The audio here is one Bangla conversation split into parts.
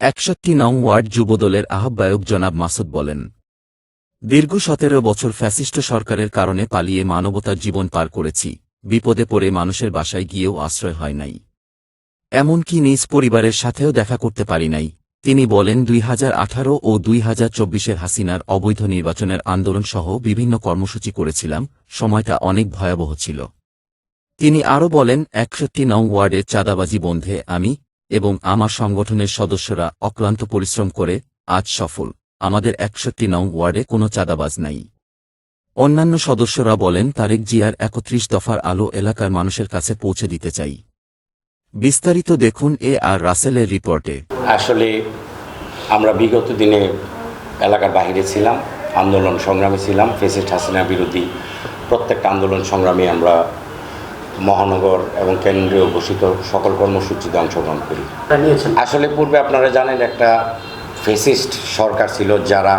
61 নং ওয়ার্ড যুবদলের আহ্বায়ক জনাব মাসুদ বলেন, দীর্ঘ 17 বছর ফ্যাসিস্ট সরকারের কারণে পালিয়ে মানবতার জীবন পার করেছি, বিপদে পড়ে মানুষের বাসায় গিয়েও আশ্রয় হয় নাই, এমনকি নিজ পরিবারের সাথেও দেখা করতে পারি নাই। তিনি বলেন 2018 ও 2024 হাসিনার অবৈধ নির্বাচনের আন্দোলন সহ বিভিন্ন কর্মসূচি করেছিলাম, সময়টা অনেক ভয়াবহ ছিল। তিনি আরও বলেন 61 নং ওয়ার্ডের চাঁদাবাজি বন্ধে আমি এবং আমার সংগঠনের সদস্যরা অক্লান্ত পরিশ্রম করে আজ সফল। আমাদের 61 নং ওয়ার্ডে কোনো চাঁদাবাজ নাই। অন্যান্য সদস্যরা বলেন তারেক জিয়ার 31 দফার আলো এলাকার মানুষের কাছে পৌঁছে দিতে চাই। বিস্তারিত দেখুন এ আর রাসেলের রিপোর্টে। আসলে আমরা বিগত দিনে এলাকার বাইরে ছিলাম, আন্দোলন সংগ্রামে ছিলাম, ফ্যাসিস্ট হাসিনা বিরোধী প্রত্যেকটা আন্দোলন সংগ্রামে আমরা মহানগর এবং কেন্দ্রীয় ঘোষিত সকল কর্মসূচিতে অংশগ্রহণ করি। আসলে পূর্বে আপনারা জানেন একটা ফ্যাসিস্ট সরকার ছিল যারা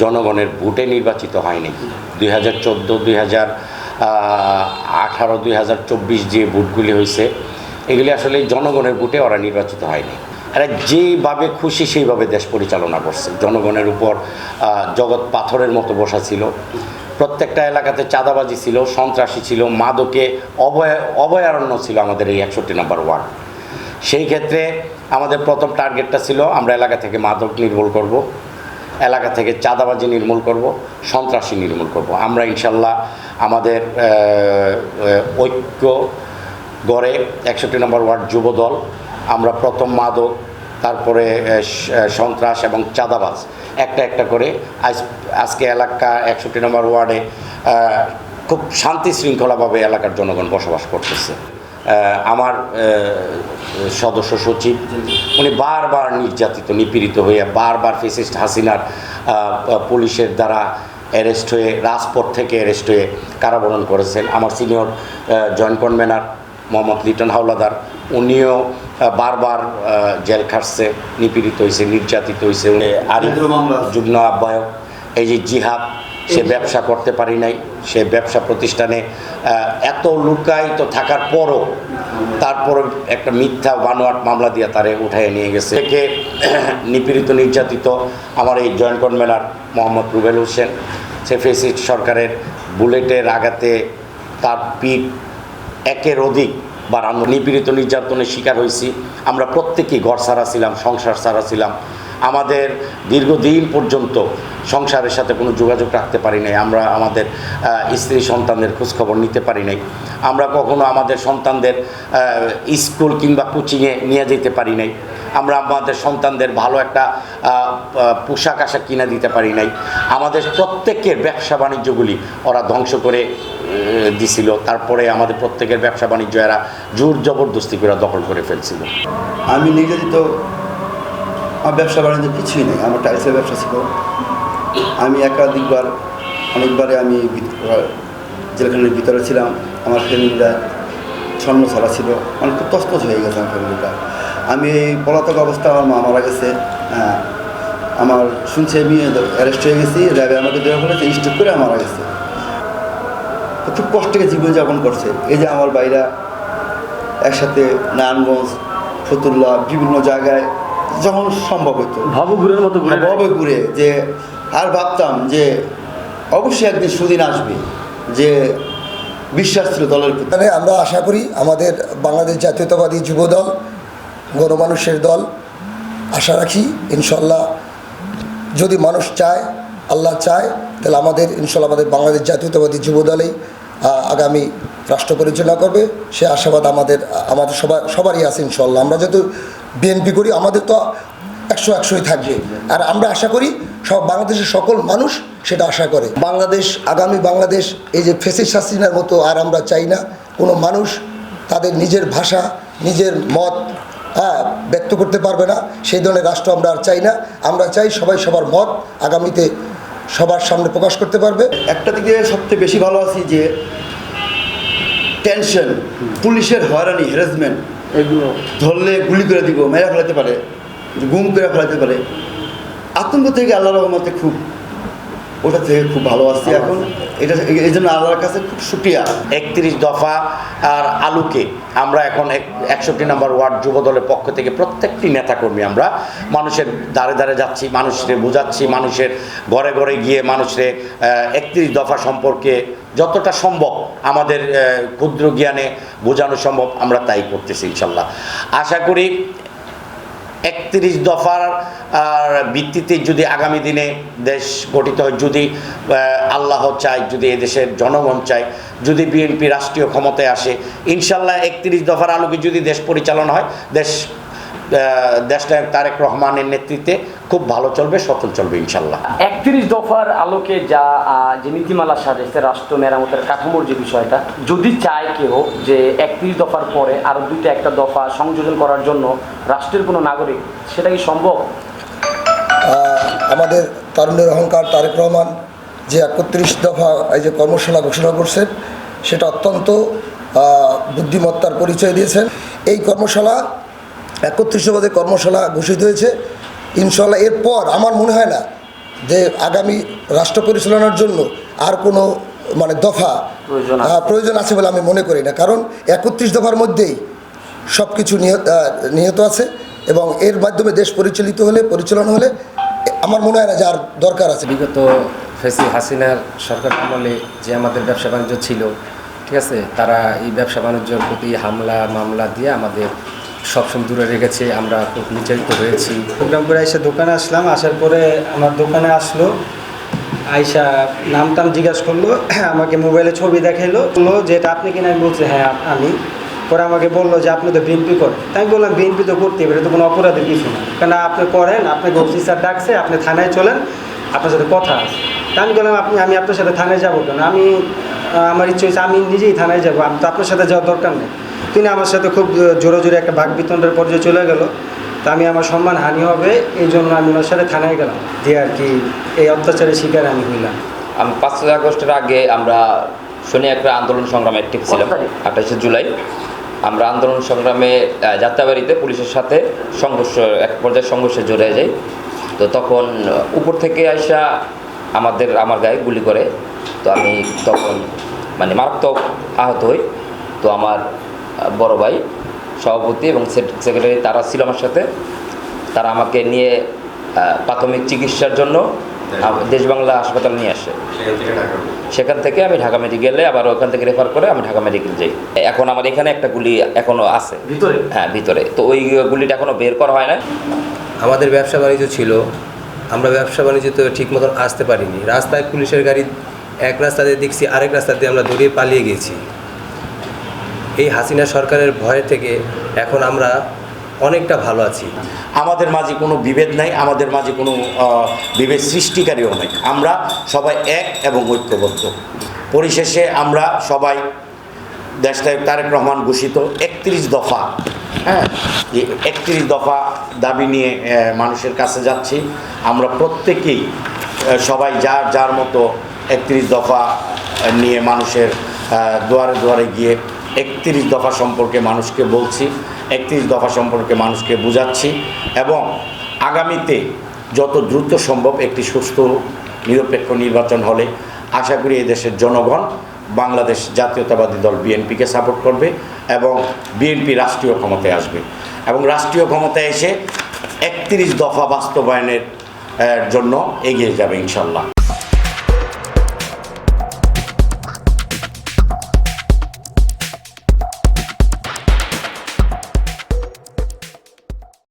জনগণের ভোটে নির্বাচিত হয়নি। 2014, 2018, 2024 যে ভোটগুলি হয়েছে এগুলি আসলে জনগণের ভোটে ওরা নির্বাচিত হয়নি। এরা যেইভাবে খুশি সেইভাবে দেশ পরিচালনা করছে, জনগণের উপর জগৎ পাথরের মতো বসা ছিল। প্রত্যেকটা এলাকাতে চাঁদাবাজি ছিল, সন্ত্রাসী ছিল, মাদকে অভয়ারণ্য ছিল আমাদের এই 61 নম্বর ওয়ার্ড। সেই ক্ষেত্রে আমাদের প্রথম টার্গেটটা ছিল আমরা এলাকা থেকে মাদক নির্মূল করব, এলাকা থেকে চাঁদাবাজি নির্মূল করব, সন্ত্রাসী নির্মূল করব। আমরা ইনশাল্লাহ আমাদের ঐক্য গড়ে 61 নম্বর ওয়ার্ড যুবদল আমরা প্রথম মাদক, তারপরে সন্ত্রাস এবং চাঁদাবাজ একটা একটা করে আজকে এলাকা 61 নম্বর ওয়ার্ডে খুব শান্তি শৃঙ্খলাভাবে এলাকার জনগণ বসবাস করতেছে। আমার সদস্য সচিব উনি বারবার নির্যাতিত নিপীড়িত হয়ে বারবার ফ্যাসিস্ট হাসিনার পুলিশের দ্বারা অ্যারেস্ট হয়ে রাজপথ থেকে অ্যারেস্ট হয়ে কারাবরণ করেছেন। আমার senior joint convener Mohammad Liton Howlader উনিও বারবার জেল খাটছে, নিপীড়িত হয়েছে, নির্যাতিত হয়েছে। আরিফ যুগ্ম আহ্বায়ক, এই যে জিহাদ, সে ব্যবসা করতে পারি নাই, সে ব্যবসা প্রতিষ্ঠানে এত লুকায়িত থাকার পরও তারপরও একটা মিথ্যা বানোয়াট মামলা দিয়ে তারে উঠাইয়ে নিয়ে গেছে। থেকে নিপীড়িত নির্যাতিত আমার এই জয়েন্ট কনভেনার মোহাম্মদ রুবেল হোসেন, সে ফ্যাসিস্ট সরকারের বুলেটের আঘাতে তার পিঠ একের অধিক বার আমরা নিপীড়িত নির্যাতনের শিকার হয়েছি। আমরা প্রত্যেকেই ঘর ছাড়া ছিলাম, সংসার ছাড়া ছিলাম। আমাদের দীর্ঘদিন পর্যন্ত সংসারের সাথে কোনো যোগাযোগ রাখতে পারি নাই। আমরা আমাদের স্ত্রী সন্তানদের খোঁজখবর নিতে পারি নাই। আমরা কখনো আমাদের সন্তানদের স্কুল কিংবা কোচিংয়ে নিয়ে যেতে পারি নাই। আমরা আমাদের সন্তানদের ভালো একটা পোশাক আশাক কিনে দিতে পারি নাই। আমাদের প্রত্যেকের ব্যবসা বাণিজ্যগুলি ওরা ধ্বংস করে দিছিল। তারপরে আমাদের প্রত্যেকের ব্যবসা বাণিজ্য এরা জোর জবরদস্তি করে দখল করে ফেলছিল। আমি নির্যাতিত, আমার ব্যবসা বাণিজ্য কিছুই নেই। আমার টাইলসের ব্যবসা ছিল। আমি একাধিকবার অনেকবারে আমি জেলখানার ভিতরে ছিলাম। আমার ফ্যামিলিটা ছন্ন ছাড়া ছিল, মানে খুব তছনছ হয়ে গেছে আমার ফ্যামিলিটা। আমি এই পলাতক অবস্থা, আমার মা মারা গেছে। আমার শুনছে আমি অ্যারেস্ট হয়ে গেছি, র্যাবে আমাকে দেওয়া বলেছে, স্ট্রোক করে মারা গেছে। খুব কষ্টকে জীবনযাপন করছে। এই যে আমার বাইরা একসাথে নারায়ণগঞ্জ, ফতুল্লা, বিভিন্ন জায়গায় যখন সম্ভব হতো ভবঘুরের মতো ঘুরে যে আর ভাবতাম যে অবশ্যই একদিন সুদিন আসবে, যে বিশ্বাস ছিল দলের প্রতি। আমরা আশা করি আমাদের বাংলাদেশ জাতীয়তাবাদী যুবদল, গণমানুষের দল, আশা রাখি ইনশাল্লাহ যদি মানুষ চায়, আল্লাহ চায়, তাহলে আমাদের ইনশাল্লাহ আমাদের বাংলাদেশ জাতীয়তাবাদী যুবদলেই আগামী রাষ্ট্র পরিচালনা করবে। সে আশাবাদ আমাদের সবারই আছে ইনশাল্লাহ। আমরা যেহেতু বিএনপি করি, আমাদের তো 100-100ই থাকবে। আর আমরা আশা করি সব বাংলাদেশের সকল মানুষ সেটা আশা করে। বাংলাদেশ, আগামী বাংলাদেশ এই যে ফ্যাসিস্ট হাসিনার মতো আর আমরা চাই না। কোনো মানুষ তাদের নিজের ভাষা, নিজের মত ব্যক্ত করতে পারবে না, সেই ধরনের রাষ্ট্র আমরা আর চাই না। আমরা চাই সবাই সবার মত আগামীতে সবার সামনে প্রকাশ করতে পারবে। একটা দিকে সবচেয়ে বেশি ভালো আছি যে টেনশন, পুলিশের হয়রানি, হ্যারাসমেন্ট, এগুলো ধরলে গুলি করে দিব, মেরে ফেলাতে পারে, গুম করে ফেলাতে পারে। আতঙ্ক থেকে আল্লাহর রহমতে খুব ওটা থেকে খুব ভালো আছি এখন। এটা এই জন্য আল্লাহর কাছে খুব শুকরিয়া। 31 দফা আর আলুকে আমরা এখন 61 নম্বর ওয়ার্ড যুবদলের পক্ষ থেকে প্রত্যেকটি নেতাকর্মী আমরা মানুষের দ্বারে দ্বারে যাচ্ছি, মানুষের বোঝাচ্ছি, মানুষের ঘরে ঘরে গিয়ে মানুষের 31 দফা সম্পর্কে যতটা সম্ভব আমাদের ক্ষুদ্র জ্ঞানে বোঝানো সম্ভব আমরা তাই করতেছি ইনশাল্লাহ। আশা করি 31 দফার ভিত্তিতে যদি আগামী দিনে দেশ গঠিত হয়, যদি আল্লাহ চায়, যদি এদেশের জনগণ চায়, যদি বিএনপি রাষ্ট্রীয় ক্ষমতায় আসে, ইনশাল্লাহ 31 দফার আলোকে যদি দেশ পরিচালনা হয়, দেশনায়ক তারেক রহমানের নেতৃত্বে খুব ভালো চলবে, সচল চলবে ইনশাল্লাহ। 31 দফার আলোকে যে নীতিমালা সাজেছে রাষ্ট্র মেরামতের কাঠামোর যে বিষয়টা, যদি চায় কেউ যে 31 দফার পরে আরও একটা দফা সংযোজন করার জন্য রাষ্ট্রের কোনো নাগরিক, সেটা কি সম্ভব? আমাদের তারুণ্যের অহংকার তারেক রহমান যে 31 দফা এই যে কর্মশালা ঘোষণা করছেন, সেটা অত্যন্ত বুদ্ধিমত্তার পরিচয় দিয়েছেন। এই কর্মশালা 31 কর্মশালা ঘোষিত হয়েছে। ইনশাল্লাহ এরপর আমার মনে হয় না যে আগামী রাষ্ট্র পরিচালনার জন্য আর কোনো দফা প্রয়োজন আছে বলে আমি মনে করি না, কারণ 31 দফার মধ্যেই সব কিছু নিহত আছে এবং এর মাধ্যমে দেশ পরিচালনা হলে আমার মনে হয় না যে আর দরকার আছে। বিগত হাসিনার সরকার আমলে যে আমাদের ব্যবসা বাণিজ্য ছিল, ঠিক আছে, তারা এই ব্যবসা বাণিজ্যের প্রতি মামলা দিয়ে আমাদের সবসময় দূরে রেখেছে। আমরা খুব নির্যাতিত হয়েছি। প্রোগ্রাম করে এসে দোকানে আসলাম, আসার পরে আমার দোকানে আসলো, আইসা নাম টাম জিজ্ঞাসা করলো, আমাকে মোবাইলে ছবি দেখাইলো, বললো যে এটা আপনি কিনা? আমি বলছি হ্যাঁ আমি। পরে আমাকে বললো যে আপনি তো বিএনপি করেন। তাই আমি বললাম বিএনপি তো করতে পারে, তো কোনো অপরাধের কিছু না, কেন আপনি করেন, আপনাকে ওসি স্যার ডাকছে, আপনি থানায় চলেন, আপনার সাথে কথা আছে। তা আমি বললাম আমি আপনার সাথে থানায় যাবো কেন? আমার ইচ্ছে হয়েছে আমি নিজেই থানায় যাবো, আমি তো আপনার সাথে যাওয়ার দরকার নেই। তিনি আমার সাথে খুব জোরে জোরে একটা বাক বিতণ্ডের পর্যায়ে চলে গেল। তা আমি আমার সম্মান হানি হবে এই জন্য আমি ওনার সাথে থানায় গেলাম, দিয়ে আর কি এই অত্যাচারের শিকার আমি হইলাম। আমি 5 আগস্টের আগে আমরা শনি একটা আন্দোলন সংগ্রামে অ্যাক্টিভ ছিলাম। 28শে জুলাই আমরা আন্দোলন সংগ্রামে যাত্রাবাড়িতে পুলিশের সাথে এক পর্যায়ে সংঘর্ষে জড়িয়ে যাই। তো তখন উপর থেকে আইসা আমার গায়ে গুলি করে। তো আমি তখন মারাত্মক আহত হই। তো আমার বড় ভাই, সভাপতি এবং সেক্রেটারি তারা ছিল আমার সাথে। তারা আমাকে নিয়ে প্রাথমিক চিকিৎসার জন্য দেশ বাংলা হাসপাতাল নিয়ে আসে। সেখান থেকে আমি ঢাকা মেডিকেলে, আবার ওখান থেকে রেফার করে আমি ঢাকা মেডিকেল যাই। এখন আমার এখানে একটা গুলি এখনও আছে ভিতরে। হ্যাঁ, ভিতরে। তো ওই গুলিটা এখনও বের করা হয় না। আমাদের ব্যবসা বাণিজ্য ছিল, আমরা ব্যবসা বাণিজ্য তো ঠিক মতন আসতে পারিনি। রাস্তায় পুলিশের গাড়ি এক রাস্তা দিয়ে দেখছি, আরেক রাস্তা দিয়ে আমরা দৌড়িয়ে পালিয়ে গেছি। এই হাসিনা সরকারের ভয় থেকে এখন আমরা অনেকটা ভালো আছি। আমাদের মাঝে কোনো বিভেদ নাই, আমাদের মাঝে কোনো বিভেদ সৃষ্টিকারীও নাই। আমরা সবাই এক এবং ঐক্যবদ্ধ। পরিশেষে আমরা সবাই দেশনায়ক তারেক রহমান ঘোষিত 31 দফা, এই 31 দফা দাবি নিয়ে মানুষের কাছে যাচ্ছি। আমরা প্রত্যেকেই সবাই যার মতো 31 দফা নিয়ে মানুষের দুয়ারে দুয়ারে গিয়ে 31 দফা সম্পর্কে মানুষকে বলছি, 31 দফা সম্পর্কে মানুষকে বোঝাচ্ছি এবং আগামীতে যত দ্রুত সম্ভব একটি সুস্থ নিরপেক্ষ নির্বাচন হলে আশা করি এদেশের জনগণ বাংলাদেশ জাতীয়তাবাদী দল বিএনপিকে সাপোর্ট করবে এবং বিএনপি রাষ্ট্রীয় ক্ষমতায় আসবে এবং রাষ্ট্রীয় ক্ষমতায় এসে 31 দফা বাস্তবায়নের জন্য এগিয়ে যাবে ইনশাল্লাহ।